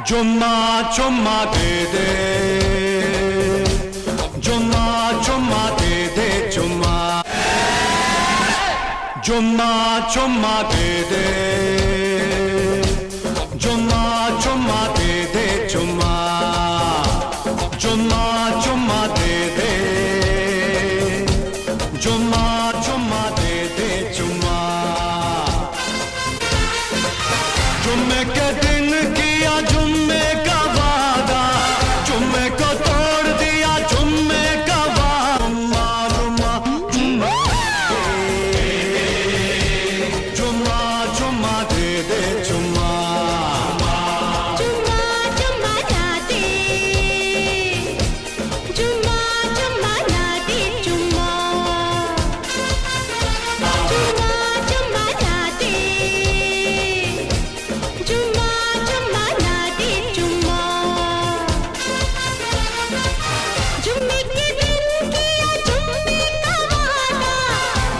चुम्मा चुम्मा दे दे, चुम्मा चुम्मा दे दे, चुम्मा चुम्मा चुम्मा दे दे, चुम्मा चुम्मा दे दे, चुम्मा चुम्मा चुम्मा दे दे, चुम्मा चुम्मा दे दे, चुम्मा जुम्मे के दिन किया जुम्मे का वादा, जुम्मे को तोड़ दिया जुम्मे का वादा। जुम्मा जुम्मा जुम्मा दे दे, जुम्मा जुम्मा जुम्मा ना दे, जुम्मा जुम्मा ना दे, जुम्मा जुम्मा जुम्मा ना दे, जुम्मा जुम्मा ना दे, जुम्मा जुम्मे के दिन किया जुम्मे का वादा,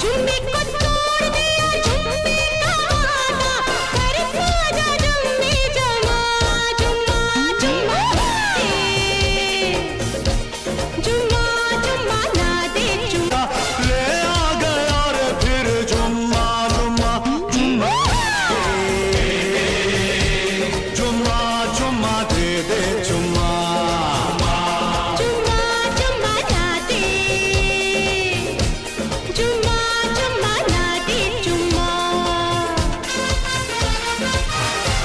जुम्मे को तोड़ दिया जुम्मे का वादा, कर पूजा जुम्मे जमा, जुम्मा जुम्मा दे, जुम्मा जुम्मा ना दे, जुम्मा ले आ गया रे फिर जुम्मा जुम्मा जुम्मा जुम्मा जुम्मा दे दे, जुम्मा जुम्मा जुम्मा ना दे, जुम्मा जुम्मा ना दे, जुम्मा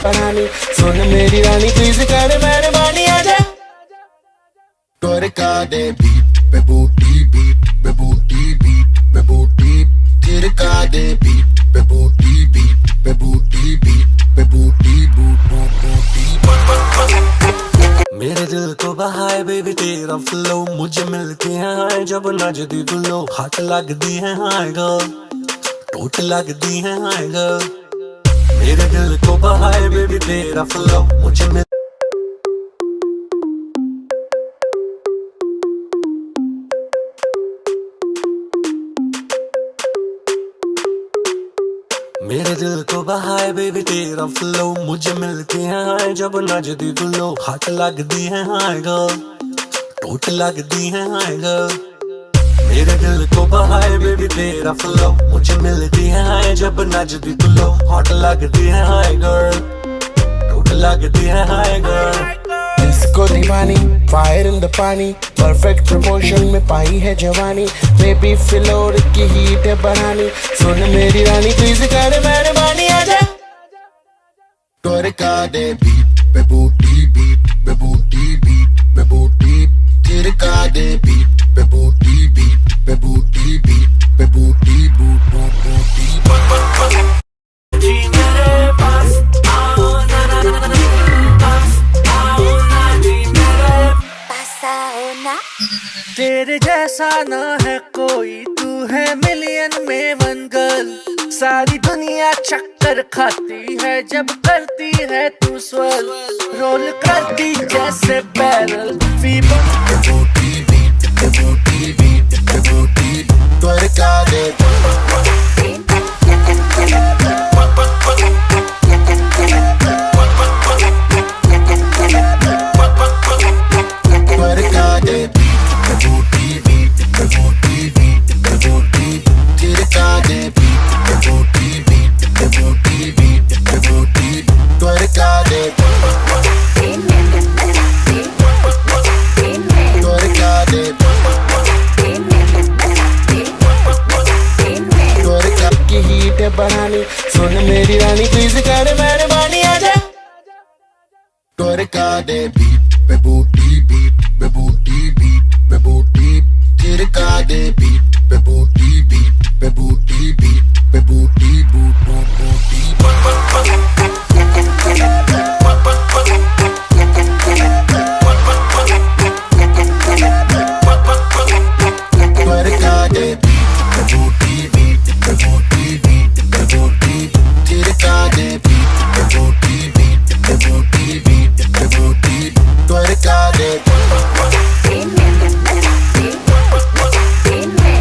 रानी सुन मेरी रानी प्लीज कर मेहरबानी आजा Torca de beat, be booty beat, be booty beat, be booty. Tirka de beat, be booty beat, be booty beat, be booty boot boot booty. मेरे दिल को बहाए बेबी तेरा फ्लो, मुझे मिलती है हाय जब नजदी फ्लो, हाथ लगदी है हाय गर्ल, टोट लगदी है हाय गर्ल। मेरे दिल को बहाए बेबी तेरा फ्लो, मुझे मिल मेरे दिल को बहाए बेबी तेरा फ्लो, मुझे मिलती है हाय जब नजदी फ्लो, हाथ लगदी है हाय गर्ल, टोट लगदी है हाय गर्ल। मेरे दिल को बहाए बेबी तेरा फ्लो, मुझे मिलती है हाय जब नजदी फ्लो, हाथ लगदी है हाय गर्ल, टोट लगदी है हाय गर्ल। इसको दीवानी फायर इन द पानी, परफेक्ट प्रमोशन में पाई है जवानी, बेबी फ्लोर की हीट है बढ़ानी, सुन मेरी रानी प्लीज कर मेहरबानी आजा Torca de beat, be booty beat, be booty beat, be booty. Tirka de beat, be booty beat, be booty beat, be booty boot boot booty. जी मेरे पास आओ ना ना ना ना पास आओ ना जी मेरे पास आओ ना। तेरे जैसा ना है कोई, तू है मिलियन में वन गर्ल, सारी दुनिया चक्कर खाती है जब करती है तू स्वर्ल, रोल करती जैसे barrel fever. Be booty beat, be booty beat, be booty. Torca de Torca de beat, be booty beat, be booty beat, be booty. Tirka de beat, be booty beat, be booty beat, be booty. Torca de Torca de Torca की heat है बढ़ानी, सुन मेरी रानी please कर मेहरबानी आजा Torca de beat, be booty beat, be booty beat, be booty. Tirka de beat, be booty beat, be booty beat, be booty boot boot booty. Torca de beat, be booty beat, be booty beat, be booty. Tirka de beat, be booty beat, be booty beat, be booty. Torca de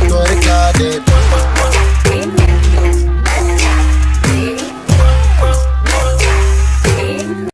Torca de